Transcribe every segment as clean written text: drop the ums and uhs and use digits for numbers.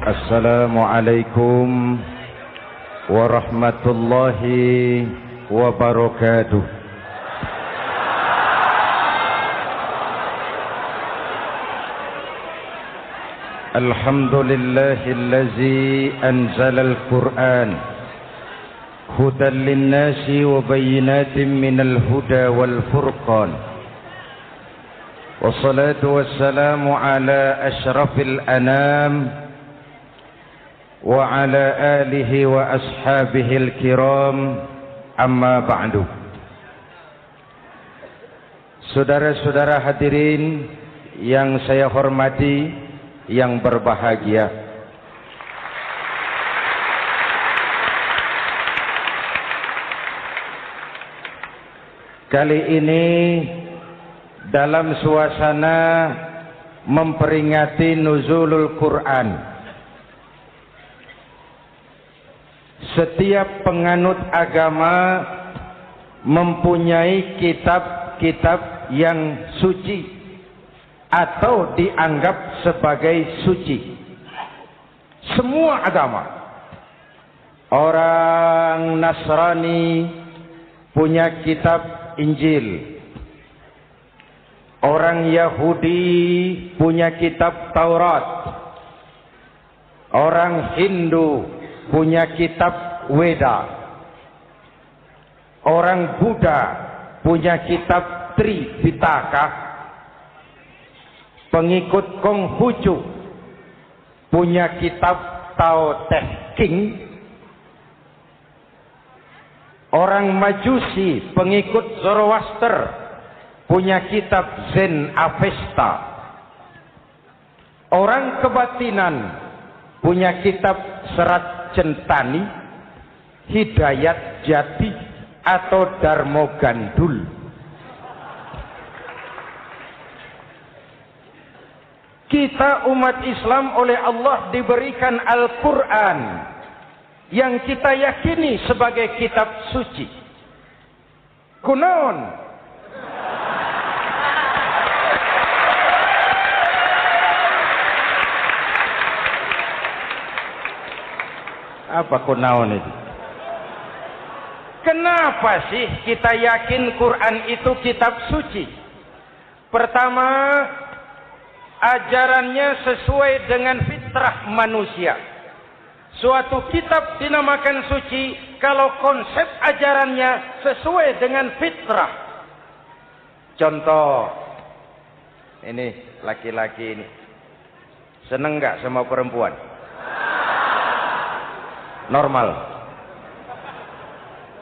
Assalamualaikum warahmatullahi wabarakatuh. Alhamdulillahillazi anzalal Qur'an hudan linnasi wa bayyinatin minal huda wal furqan. Wassalatu wassalamu ala asyrafil anam wa ala alihi wa ashabihil kiram, amma ba'du. Saudara-saudara hadirin yang saya hormati, yang berbahagia, kali ini dalam suasana memperingati nuzulul Quran, setiap penganut agama mempunyai kitab-kitab yang suci atau dianggap sebagai suci. Semua agama. Orang Nasrani punya kitab Injil. Orang Yahudi punya kitab Taurat. Orang Hindu punya kitab Weda. Orang Buddha punya kitab Tripitaka. Pengikut Konghucu punya kitab Tao Te Ching. Orang Majusi pengikut Zoroaster punya kitab Zen Avesta. Orang kebatinan punya kitab Serat Centani, Hidayat Jati, atau Darmo Gandul. Kita umat Islam oleh Allah diberikan Al-Quran yang kita yakini sebagai kitab suci. Kunaon? Apa kunaon itu? Kenapa sih kita yakin Quran itu kitab suci? Pertama, ajarannya sesuai dengan fitrah manusia. Suatu kitab dinamakan suci kalau konsep ajarannya sesuai dengan fitrah. Contoh, ini laki-laki ini seneng nggak sama perempuan? Normal.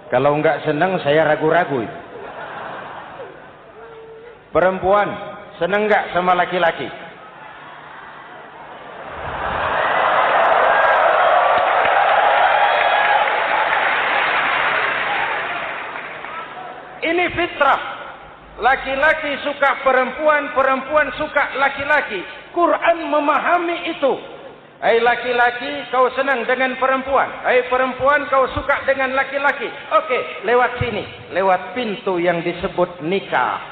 Kalau nggak seneng saya ragu-ragu. Perempuan seneng nggak sama laki-laki? Ini fitrah. Laki-laki suka perempuan, perempuan suka laki-laki. Quran memahami itu. Hai laki-laki, kau senang dengan perempuan. Hai perempuan, kau suka dengan laki-laki. Oke, lewat sini, lewat pintu yang disebut nikah.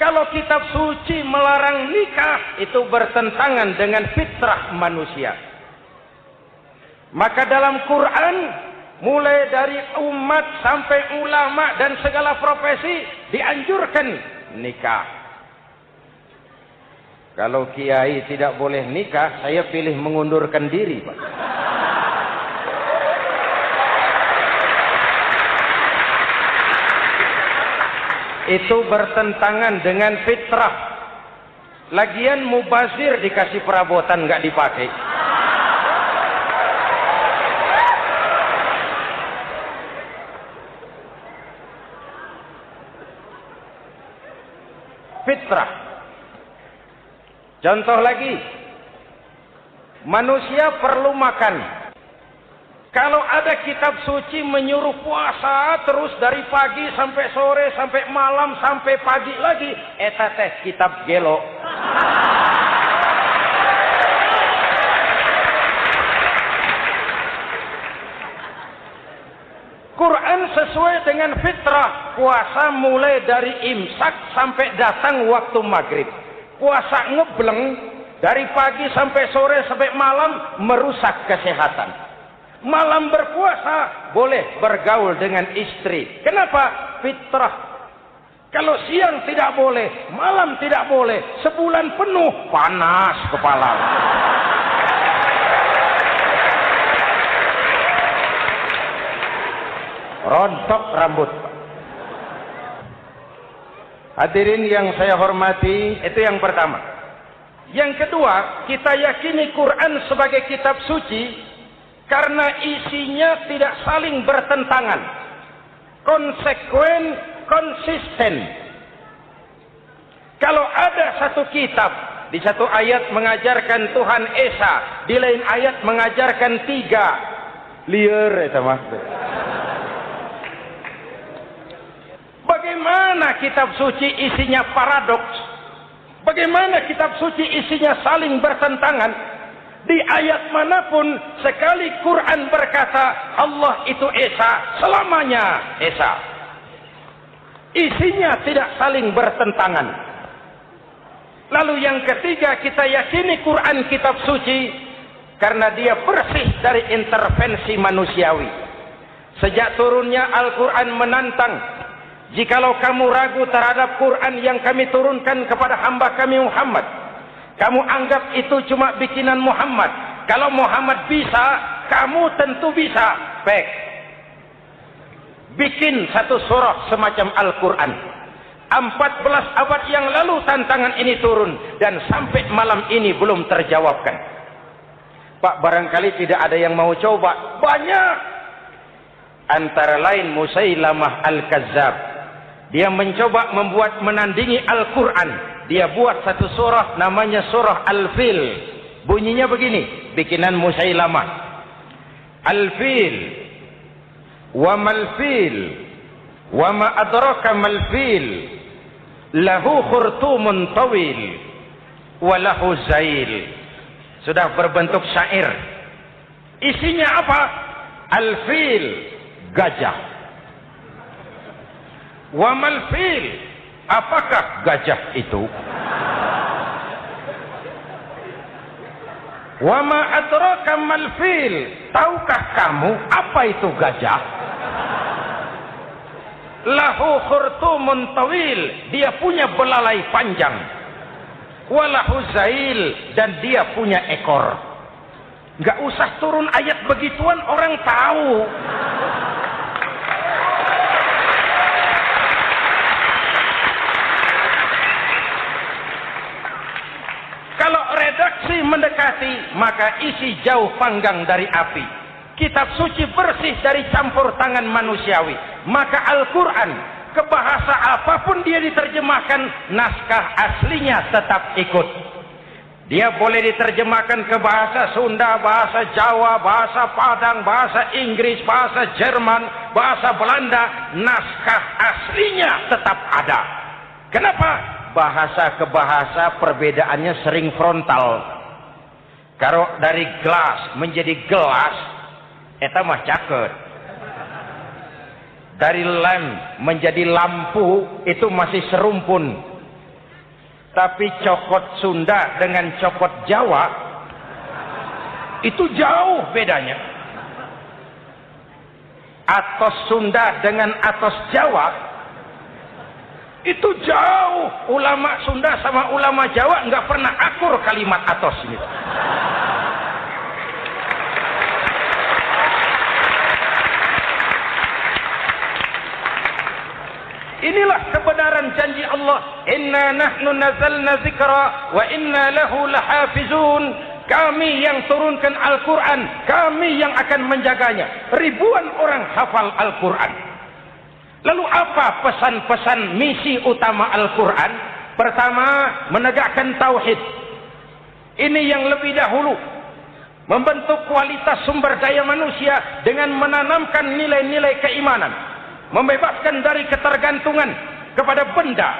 Kalau kitab suci melarang nikah, itu bertentangan dengan fitrah manusia. Maka dalam Quran, mulai dari umat sampai ulama dan segala profesi dianjurkan nikah. Kalau kiai tidak boleh nikah, saya pilih mengundurkan diri, Pak. Itu bertentangan dengan fitrah. Lagian mubazir dikasih perabotan nggak dipakai. Fitrah. Contoh lagi, manusia perlu makan. Kalau ada kitab suci menyuruh puasa terus dari pagi sampai sore, sampai malam, sampai pagi lagi, eta teh kitab gelo. Quran sesuai dengan fitrah. Puasa mulai dari imsak sampai datang waktu maghrib. Puasa ngebleng Dari pagi sampai sore sampai malam merusak kesehatan. Malam berpuasa boleh bergaul dengan istri. Kenapa? Fitrah. Kalau siang tidak boleh, malam tidak boleh, sebulan penuh panas kepala. Rontok rambut. Hadirin yang saya hormati, itu yang pertama. Yang kedua, kita yakini Quran sebagai kitab suci karena isinya tidak saling bertentangan, konsekuen, konsisten. Kalau ada satu kitab, di satu ayat mengajarkan Tuhan Esa, di lain ayat mengajarkan 3, liar itu maksud. Bagaimana kitab suci isinya paradoks? Bagaimana kitab suci isinya saling bertentangan? Di ayat manapun sekali Quran berkata Allah itu Esa, selamanya Esa. Isinya tidak saling bertentangan. Lalu yang ketiga, kita yakini Quran kitab suci karena dia bersih dari intervensi manusiawi. Sejak turunnya Al-Quran menantang, jikalau kamu ragu terhadap Quran yang kami turunkan kepada hamba kami Muhammad, kamu anggap itu cuma bikinan Muhammad. Kalau Muhammad bisa, kamu tentu bisa. Baik. Bikin satu surah semacam Al-Quran. 14 abad yang lalu tantangan ini turun dan sampai malam ini belum terjawabkan. Pak, barangkali tidak ada yang mau coba. Banyak. Antara lain Musailamah Al-Kazzab. Dia mencoba membuat menandingi Al-Quran. Dia buat satu surah namanya surah Al-Fil. Bunyinya begini, bikinan Musailamah. Al-Fil, wa mal-fil, wa ma adraka mal-fil, lahu khurtumun tawil, wa lahu zail. Sudah berbentuk syair. Isinya apa? Al-Fil, gajah. Wa mal-fil, apakah gajah itu? Wa ma adraka mal-fil, tahukah kamu apa itu gajah? Lahu khurtumun tawil, dia punya belalai panjang. Wa lahu zail, dan dia punya ekor. Enggak usah turun ayat begituan, orang tahu. Kalau redaksi mendekati, maka isi jauh panggang dari api. Kitab suci bersih dari campur tangan manusiawi. Maka Al-Quran, ke bahasa apapun dia diterjemahkan, naskah aslinya tetap ikut. Dia boleh diterjemahkan ke bahasa Sunda, bahasa Jawa, bahasa Padang, bahasa Inggris, bahasa Jerman, bahasa Belanda. Naskah aslinya tetap ada. Kenapa? Bahasa ke bahasa perbedaannya sering frontal. Kalau dari gelas menjadi gelas, eta mah caket. Dari lamp menjadi lampu, itu masih serumpun. Tapi cokot Sunda dengan cokot Jawa, itu jauh bedanya. Atos Sunda dengan atos Jawa, itu jauh. Ulama Sunda sama ulama Jawa nggak pernah akur kalimat atos ini. Inilah kebenaran janji Allah. Inna nahnu nazzalna dzikra wa inna lahu lahafizun. Kami yang turunkan Al-Quran, kami yang akan menjaganya. Ribuan orang hafal Al-Quran. Lalu apa pesan-pesan misi utama Al-Quran? Pertama, menegakkan tauhid. Ini yang lebih dahulu. Membentuk kualitas sumber daya manusia dengan menanamkan nilai-nilai keimanan. Membebaskan dari ketergantungan kepada benda.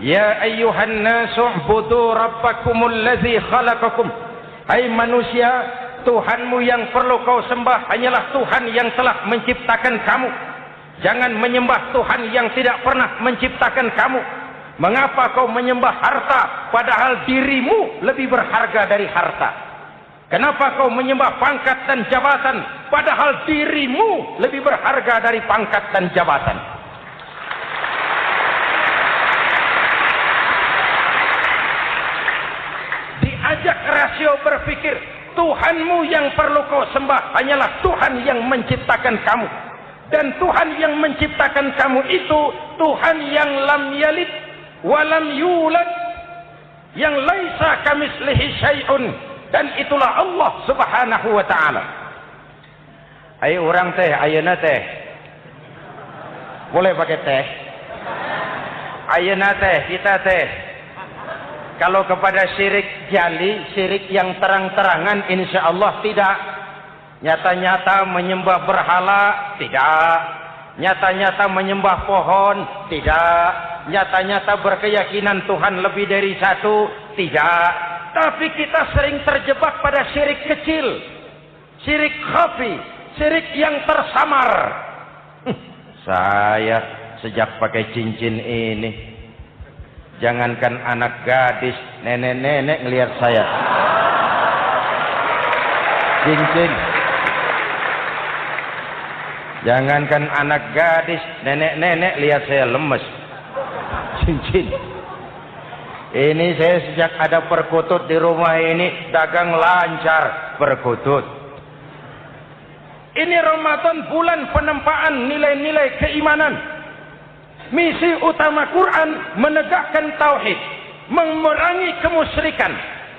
Ya ayyuhan nasu'budu rabbakumul ladzi khalaqakum. Hai manusia, Tuhanmu yang perlu kau sembah hanyalah Tuhan yang telah menciptakan kamu. Jangan menyembah Tuhan yang tidak pernah menciptakan kamu. Mengapa kau menyembah harta padahal dirimu lebih berharga dari harta? Kenapa kau menyembah pangkat dan jabatan padahal dirimu lebih berharga dari pangkat dan jabatan? Diajak rasio berpikir, Tuhanmu yang perlu kau sembah hanyalah Tuhan yang menciptakan kamu. Dan Tuhan yang menciptakan kamu itu Tuhan yang lam yalid walam yulad, yang laisa kamislihi syai'un, dan itulah Allah Subhanahu wa taala. Ayo orang teh, ayeuna teh. Boleh pakai teh? Ayeuna teh, kita teh. Kalau kepada syirik jali, syirik yang terang-terangan, insya Allah tidak. Nyata-nyata menyembah berhala, tidak. Nyata-nyata menyembah pohon, tidak. Nyata-nyata berkeyakinan Tuhan lebih dari satu, tidak. Tapi kita sering terjebak pada syirik kecil, syirik khafi, syirik yang tersamar. Saya sejak pakai cincin ini, jangankan anak gadis, nenek-nenek ngelihat saya cincin. Jangankan anak gadis, nenek-nenek lihat saya lemes. Cincin. Ini saya sejak ada perkutut di rumah ini dagang lancar perkutut. Ini Ramadan bulan penempaan nilai-nilai keimanan. Misi utama Quran menegakkan tauhid, memerangi kemusyrikan,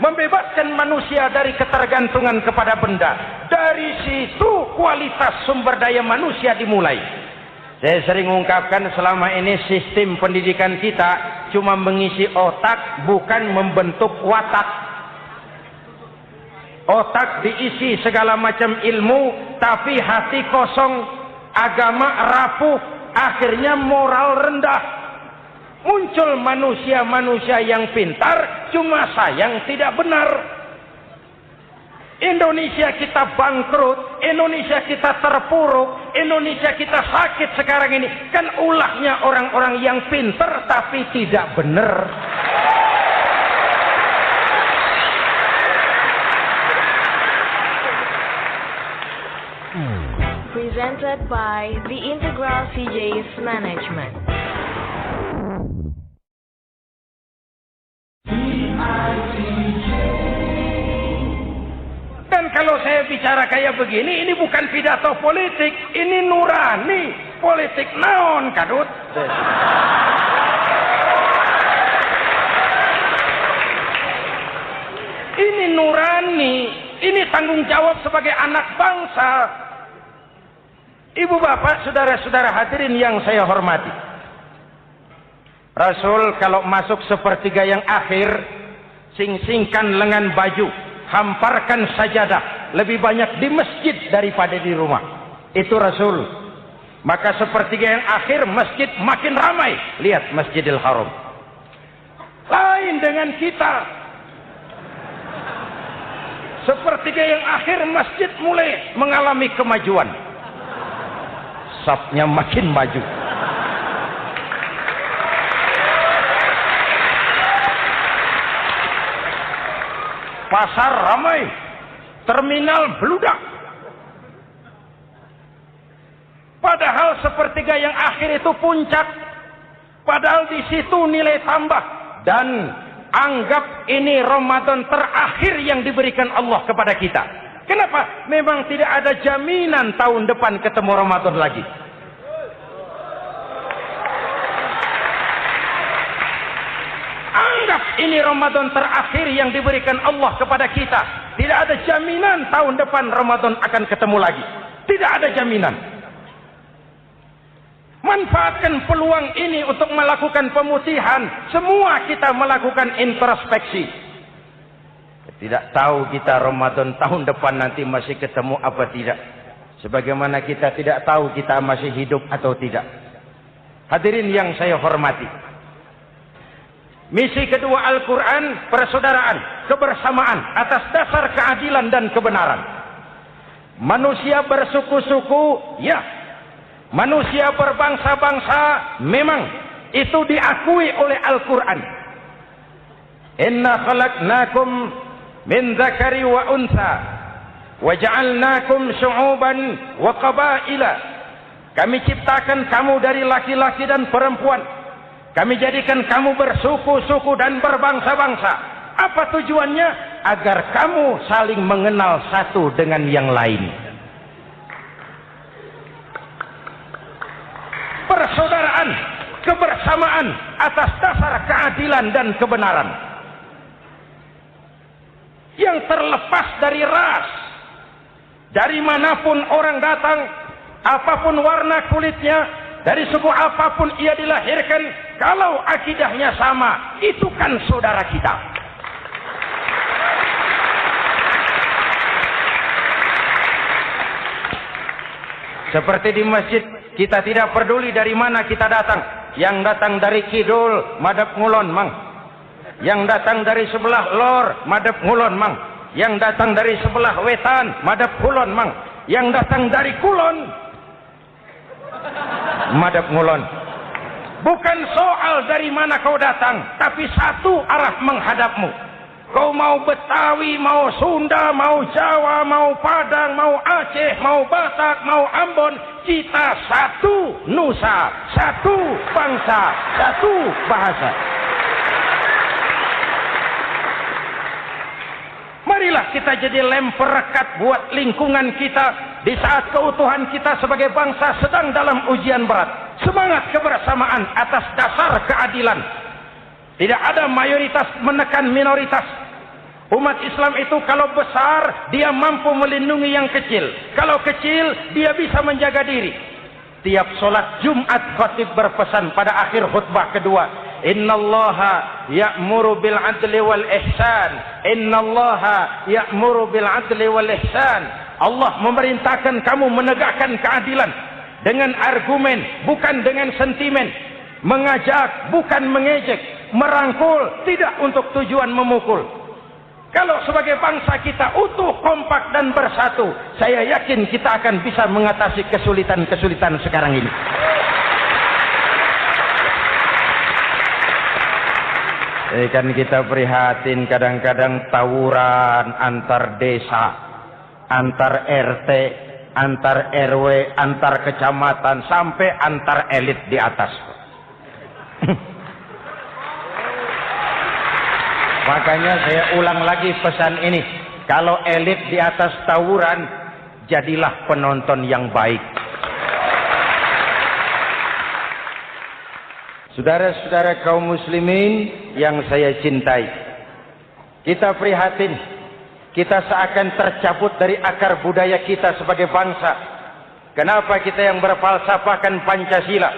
membebaskan manusia dari ketergantungan kepada benda. Dari situ kualitas sumber daya manusia dimulai. Saya sering mengungkapkan selama ini sistem pendidikan kita cuma mengisi otak, bukan membentuk watak. Otak diisi segala macam ilmu, tapi hati kosong, agama rapuh, akhirnya moral rendah. Muncul manusia-manusia yang pintar, cuma sayang tidak benar. Indonesia kita bangkrut, Indonesia kita terpuruk, Indonesia kita sakit sekarang ini. Kan ulahnya orang-orang yang pintar tapi tidak benar. Presented by the Integral CJ's Management. Dan kalau saya bicara kayak begini, ini bukan pidato politik, ini nurani. Politik naon kadut. Ini nurani, ini tanggung jawab sebagai anak bangsa. Ibu bapak, saudara-saudara hadirin yang saya hormati. Rasul kalau masuk sepertiga yang akhir, sing-singkan lengan baju, hamparkan sajadah, lebih banyak di masjid daripada di rumah. Itu Rasul. Maka sepertiga yang akhir masjid makin ramai. Lihat Masjidil Haram. Lain dengan kita. Sepertiga yang akhir masjid mulai mengalami kemajuan. Safnya makin maju. Pasar ramai, terminal beludak. Padahal sepertiga yang akhir itu puncak. Padahal di situ nilai tambah. Dan anggap ini Ramadan terakhir yang diberikan Allah kepada kita. Kenapa? Memang tidak ada jaminan tahun depan ketemu Ramadan lagi. Anggap ini Ramadan terakhir yang diberikan Allah kepada kita. Tidak ada jaminan tahun depan Ramadan akan ketemu lagi. Tidak ada jaminan. Manfaatkan peluang ini untuk melakukan pemutihan. Semua kita melakukan introspeksi. Tidak tahu kita Ramadan tahun depan nanti masih ketemu apa tidak. Sebagaimana kita tidak tahu kita masih hidup atau tidak. Hadirin yang saya hormati. Misi kedua Al-Quran, persaudaraan, kebersamaan atas dasar keadilan dan kebenaran. Manusia bersuku-suku, ya. Manusia berbangsa-bangsa, memang. Itu diakui oleh Al-Quran. Inna khalaqnakum min dzakari wa untha wa ja'alnakum syu'uban wa qabaila. Kami ciptakan kamu dari laki-laki dan perempuan. Kami jadikan kamu bersuku-suku dan berbangsa-bangsa. Apa tujuannya? Agar kamu saling mengenal satu dengan yang lain. Persaudaraan, kebersamaan atas dasar keadilan dan kebenaran. Yang terlepas dari ras. Dari manapun orang datang, apapun warna kulitnya, dari suku apapun ia dilahirkan, kalau akidahnya sama, itu kan saudara kita. Seperti di masjid, kita tidak peduli dari mana kita datang. Yang datang dari kidul, madhab ngulon mang. Yang datang dari sebelah lor, madhab ngulon mang. Yang datang dari sebelah wetan, madhab kulon mang. Yang datang dari kulon, madhab ngulon. Bukan soal dari mana kau datang, tapi satu arah menghadapmu. Kau mau Betawi, mau Sunda, mau Jawa, mau Padang, mau Aceh, mau Batak, mau Ambon, kita satu nusa, satu bangsa, satu bahasa. Marilah kita jadi lem perekat buat lingkungan kita di saat keutuhan kita sebagai bangsa sedang dalam ujian berat. Semangat kebersamaan atas dasar keadilan. Tidak ada mayoritas menekan minoritas. Umat Islam itu kalau besar, dia mampu melindungi yang kecil. Kalau kecil, dia bisa menjaga diri. Tiap solat Jumat khatib berpesan pada akhir khutbah kedua, Innallaha ya'muru bil adli wal ihsan. Innallaha ya'muru bil adli wal ihsan. Allah memerintahkan kamu menegakkan keadilan dengan argumen, bukan dengan sentimen. Mengajak, bukan mengejek. Merangkul, tidak untuk tujuan memukul. Kalau sebagai bangsa kita utuh, kompak dan bersatu, saya yakin kita akan bisa mengatasi kesulitan-kesulitan sekarang ini. Kan kita prihatin kadang-kadang tawuran antar desa, antar RT, antar RW, antar kecamatan, sampai antar elit di atas. Makanya saya ulang lagi pesan ini. Kalau elit di atas tawuran, jadilah penonton yang baik. Saudara-saudara kaum muslimin yang saya cintai, kita prihatin. Kita seakan tercabut dari akar budaya kita sebagai bangsa. Kenapa kita yang berfalsafahkan Pancasila?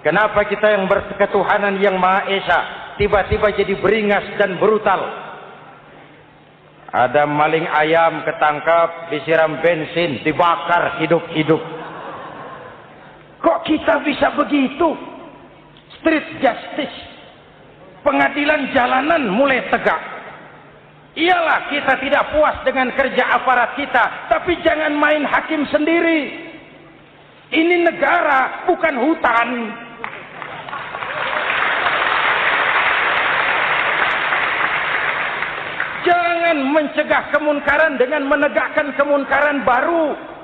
Kenapa kita yang berketuhanan yang Maha Esa tiba-tiba jadi beringas dan brutal? Ada maling ayam ketangkap, disiram bensin, dibakar hidup-hidup. Kok kita bisa begitu? Street justice, pengadilan jalanan mulai tegak. Iyalah kita tidak puas dengan kerja aparat kita, tapi jangan main hakim sendiri. Ini negara, bukan hutan. Jangan mencegah kemunkaran dengan menegakkan kemunkaran baru.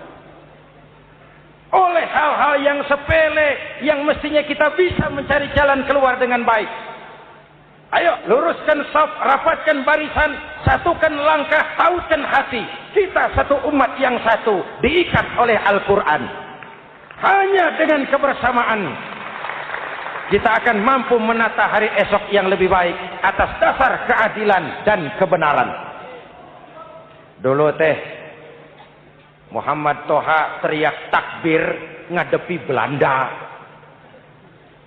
Oleh hal-hal yang sepele, yang mestinya kita bisa mencari jalan keluar dengan baik. Ayo, luruskan saf, rapatkan barisan, satukan langkah, tautkan hati. Kita satu umat yang satu, diikat oleh Al-Quran. Hanya dengan kebersamaan kita akan mampu menata hari esok yang lebih baik atas dasar keadilan dan kebenaran. Dulu Muhammad Toha teriak takbir ngadepi Belanda.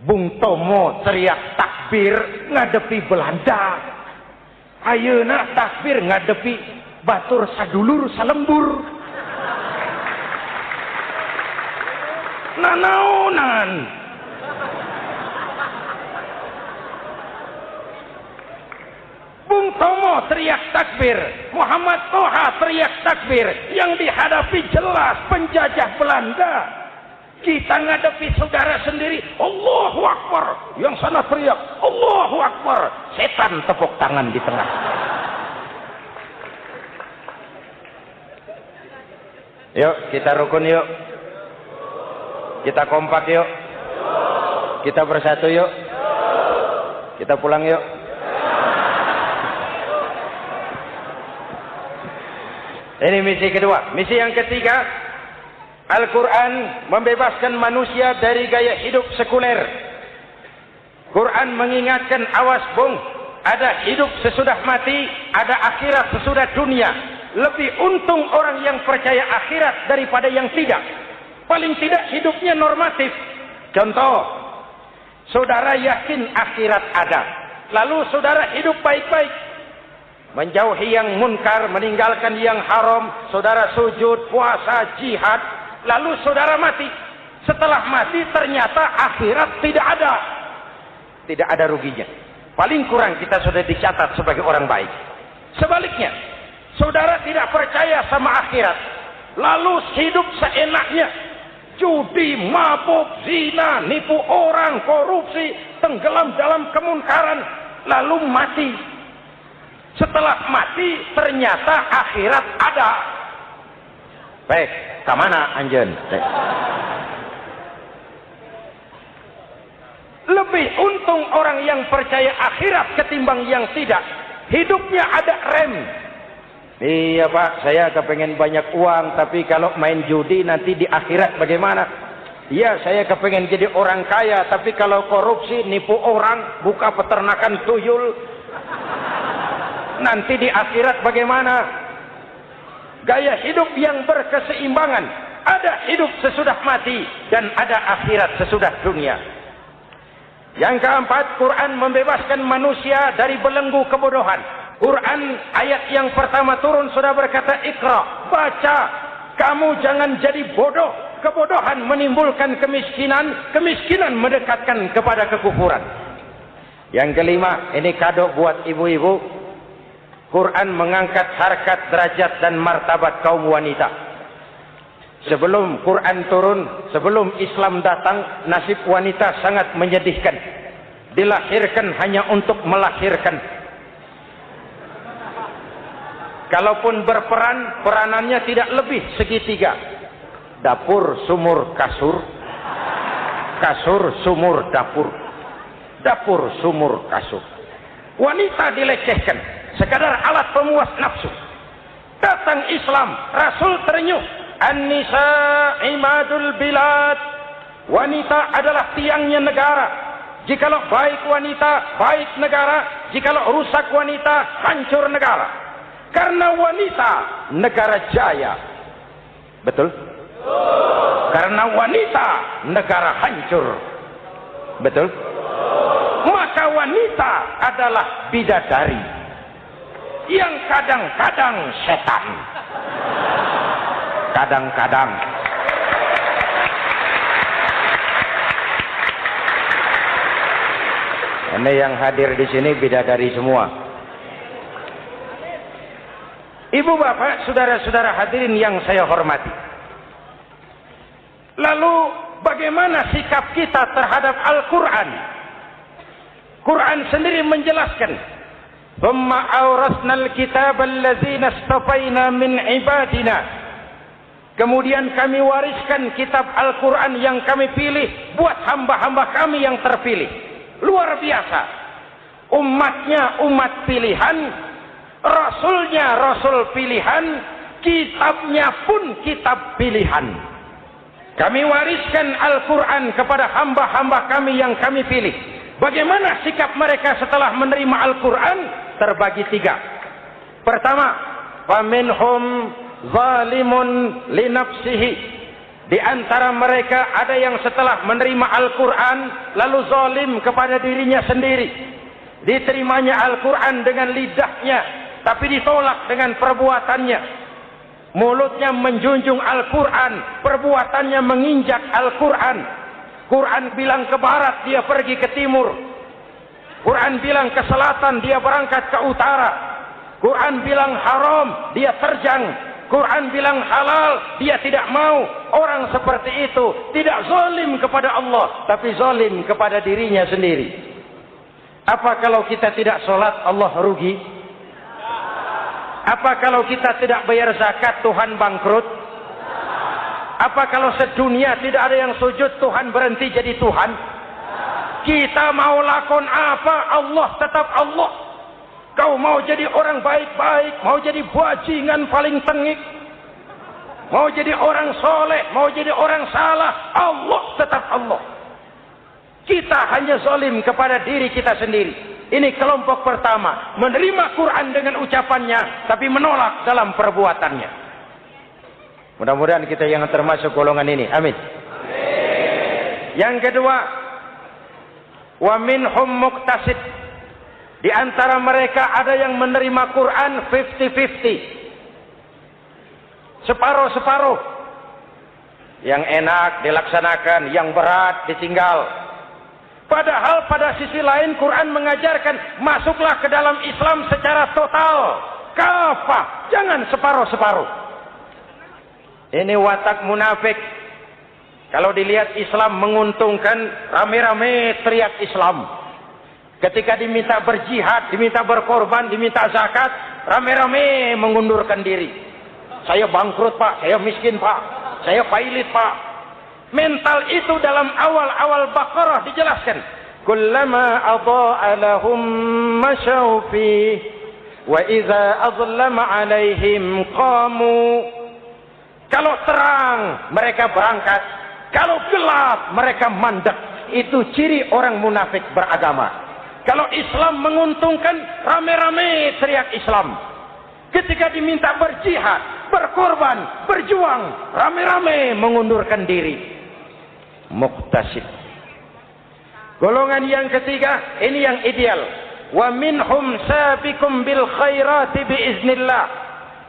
Bung Tomo teriak takbir ngadepi Belanda. Ayeuna takbir ngadepi batur sadulur salembur. Nanaonan. Bung Tomo teriak takbir, Muhammad Toha teriak takbir, yang dihadapi jelas penjajah Belanda. Kita ngadepi saudara sendiri, Allahu Akbar. Yang sana teriak, Allahu Akbar. Setan tepuk tangan di tengah. Yuk, kita rukun yuk. Kita kompak yuk. Kita bersatu yuk. Kita pulang yuk. Ini misi kedua. Misi yang ketiga, Al-Quran membebaskan manusia dari gaya hidup sekuler. Quran mengingatkan, awas bung, ada hidup sesudah mati, ada akhirat sesudah dunia. Lebih untung orang yang percaya akhirat daripada yang tidak. Paling tidak hidupnya normatif. Contoh, saudara yakin akhirat ada, lalu saudara hidup baik-baik, menjauhi yang munkar, meninggalkan yang haram, saudara sujud, puasa, jihad, lalu saudara mati. Setelah mati ternyata akhirat tidak ada. Tidak ada ruginya. Paling kurang kita sudah dicatat sebagai orang baik. Sebaliknya, saudara tidak percaya sama akhirat, lalu hidup seenaknya, judi, mabuk, zina, nipu orang, korupsi, tenggelam dalam kemunkaran, lalu mati. Setelah mati ternyata akhirat ada. Baik, kemana anjen? Lebih untung orang yang percaya akhirat ketimbang yang tidak. Hidupnya ada rem. Iya Pak, saya kepengen banyak uang, tapi kalau main judi nanti di akhirat bagaimana? Iya, saya kepengen jadi orang kaya, tapi kalau korupsi, nipu orang, buka peternakan tuyul, nanti di akhirat bagaimana? Gaya hidup yang berkeseimbangan. Ada hidup sesudah mati dan ada akhirat sesudah dunia. Yang keempat, Quran membebaskan manusia dari belenggu kebodohan. Quran ayat yang pertama turun sudah berkata, Iqra, baca, kamu jangan jadi bodoh. Kebodohan menimbulkan kemiskinan, kemiskinan mendekatkan kepada kekufuran. Yang kelima, ini kado buat ibu-ibu. Quran mengangkat harkat, derajat dan martabat kaum wanita. Sebelum Quran turun, sebelum Islam datang, nasib wanita sangat menyedihkan. Dilahirkan hanya untuk melahirkan. Kalaupun berperan, peranannya tidak lebih segitiga. Dapur, sumur, kasur. Kasur, sumur, dapur. Dapur, sumur, kasur. Wanita dilecehkan, sekadar alat pemuas nafsu. Datang Islam, Rasul terenyuh. An-nisa imadul bilad. Wanita adalah tiangnya negara. Jikalau baik wanita, baik negara. Jikalau rusak wanita, hancur negara. Karena wanita, negara jaya. Betul? Karena wanita, negara hancur. Betul? Maka wanita adalah bidadari yang kadang-kadang setan. Kadang-kadang. Ini yang hadir di sini bidadari semua. Ibu bapak, saudara-saudara hadirin yang saya hormati. Lalu bagaimana sikap kita terhadap Al-Quran? Quran sendiri menjelaskan, "Thumma awrasnal kitab allazina istafaina min ibadina." Kemudian kami wariskan kitab Al-Quran yang kami pilih buat hamba-hamba kami yang terpilih. Luar biasa. Umatnya umat pilihan, Rasulnya Rasul pilihan, kitabnya pun kitab pilihan. Kami wariskan Al-Quran kepada hamba-hamba kami yang kami pilih. Bagaimana sikap mereka setelah menerima Al-Quran? Terbagi tiga. Pertama, faminhum zalimun li nafsihi. Di antara mereka ada yang setelah menerima Al-Quran lalu zalim kepada dirinya sendiri. Diterimanya Al-Quran dengan lidahnya, tapi ditolak dengan perbuatannya. Mulutnya menjunjung Al-Quran, perbuatannya menginjak Al-Quran. Quran bilang ke barat, dia pergi ke timur. Quran bilang ke selatan, dia berangkat ke utara. Quran bilang haram, dia terjang. Quran bilang halal, dia tidak mau. Orang seperti itu tidak zalim kepada Allah, tapi zalim kepada dirinya sendiri. Apa kalau kita tidak sholat, Allah rugi? Apa kalau kita tidak bayar zakat, Tuhan bangkrut? Apa kalau sedunia tidak ada yang sujud, Tuhan berhenti jadi Tuhan? Kita mau lakon apa, Allah tetap Allah. Kau mau jadi orang baik-baik, mau jadi bajingan paling tengik, mau jadi orang soleh, mau jadi orang salah, Allah tetap Allah. Kita hanya zalim kepada diri kita sendiri. Ini kelompok pertama, menerima Quran dengan ucapannya, tapi menolak dalam perbuatannya. Mudah-mudahan kita yang termasuk golongan ini. Amin. Yang kedua, wa minhum muqtasid. Di antara mereka ada yang menerima Quran 50-50. Separuh-separuh. Yang enak dilaksanakan, yang berat ditinggal. Padahal pada sisi lain Quran mengajarkan masuklah ke dalam Islam secara total. Kafah, jangan separuh-separuh. Ini watak munafik. Kalau dilihat Islam menguntungkan, rame-rame teriak Islam. Ketika diminta berjihad, diminta berkorban, diminta zakat, rame-rame mengundurkan diri. Saya bangkrut Pak, saya miskin Pak, saya pailit Pak. Mental itu dalam awal-awal Baqarah dijelaskan. Kullama adha'a lahum masyaw fi wa idza azlama alaihim qamu. Kalau terang mereka berangkat, kalau gelap mereka mandek. Itu ciri orang munafik beragama. Kalau Islam menguntungkan, rame-rame teriak Islam. Ketika diminta berjihad, berkorban, berjuang, rame-rame mengundurkan diri. Muqtasid. Golongan yang ketiga, ini yang ideal. Wa minhum sabiqum bil khairati biiznillah.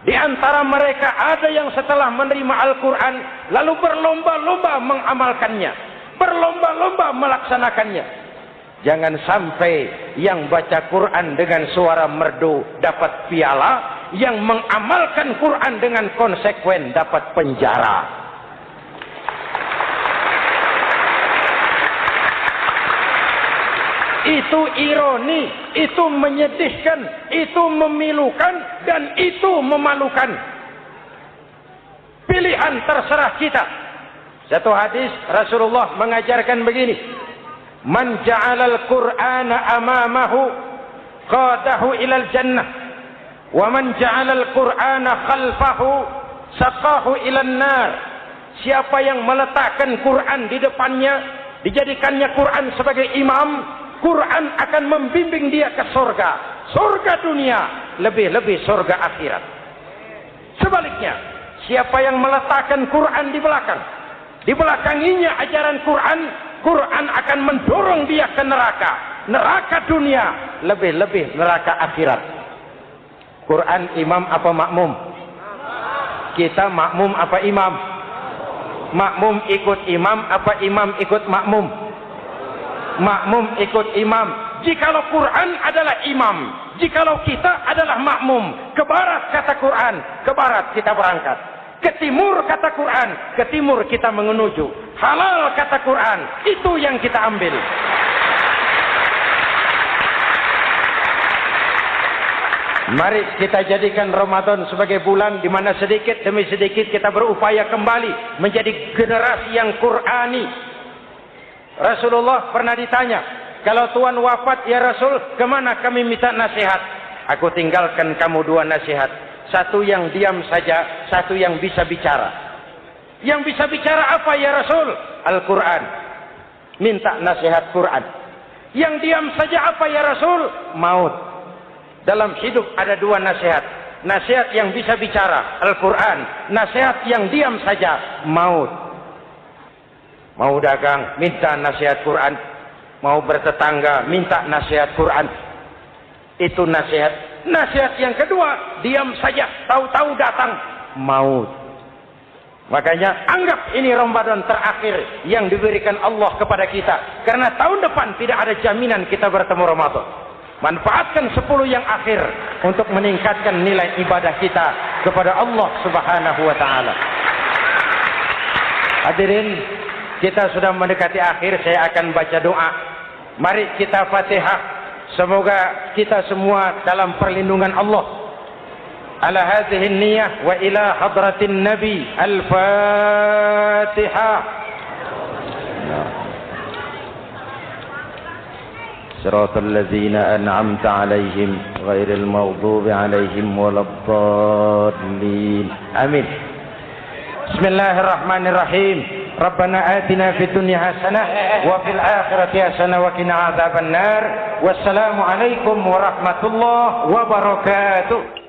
Di antara mereka ada yang setelah menerima Al-Quran, lalu berlomba-lomba mengamalkannya. Berlomba-lomba melaksanakannya. Jangan sampai yang baca Quran dengan suara merdu dapat piala, yang mengamalkan Quran dengan konsekuen dapat penjara. Itu ironi, itu menyedihkan, itu memilukan, dan itu memalukan. Pilihan terserah kita. Satu hadis Rasulullah mengajarkan begini. Man ja'alal Qur'ana amamahu qadahu ilal jannah wa man ja'alal Qur'ana khalfahu saqahu ilan nar. Siapa yang meletakkan Quran di depannya, dijadikannya Quran sebagai imam, Quran akan membimbing dia ke surga. Surga dunia, lebih-lebih surga akhirat. Sebaliknya, siapa yang meletakkan Quran di belakang, dibelakanginya ajaran Quran, Quran akan mendorong dia ke neraka. Neraka dunia, lebih-lebih neraka akhirat. Quran imam apa makmum? Kita makmum apa imam? Makmum ikut imam apa imam ikut makmum? Makmum ikut imam. Jikalau Quran adalah imam, jikalau kita adalah makmum, ke barat kata Quran, ke barat kita berangkat. Ke timur kata Quran, ke timur kita menuju. Halal kata Quran, itu yang kita ambil. Mari kita jadikan Ramadan sebagai bulan di mana sedikit demi sedikit kita berupaya kembali menjadi generasi yang Qurani. Rasulullah pernah ditanya, kalau Tuhan wafat ya Rasul, kemana kami minta nasihat? Aku tinggalkan kamu dua nasihat. Satu yang diam saja, satu yang bisa bicara. Yang bisa bicara apa ya Rasul? Al-Quran. Minta nasihat Quran. Yang diam saja apa ya Rasul? Maut. Dalam hidup ada dua nasihat. Nasihat yang bisa bicara, Al-Quran. Nasihat yang diam saja, maut. Mau dagang, minta nasihat Quran. Mau bertetangga, minta nasihat Quran. Itu nasihat. Nasihat yang kedua, diam saja, tahu-tahu datang maut. Makanya anggap ini Ramadan terakhir yang diberikan Allah kepada kita. Karena tahun depan tidak ada jaminan kita bertemu Ramadan. Manfaatkan 10 yang akhir untuk meningkatkan nilai ibadah kita kepada Allah Subhanahu wa taala. Hadirin, kita sudah mendekati akhir, saya akan baca doa. Mari kita Fatihah. Semoga kita semua dalam perlindungan Allah. Ala hadhihi niyyah wa ila hadratin nabi. Al-Fatihah. Siratal ladzina an'amta 'alaihim ghairil maghdubi 'alaihim waladdallin. Amin. Bismillahirrahmanirrahim. Rabbana atina fid dunya hasanah wa fil akhirati hasanah wa qina adzabannar. Wassalamu alaikum warahmatullahi wabarakatuh.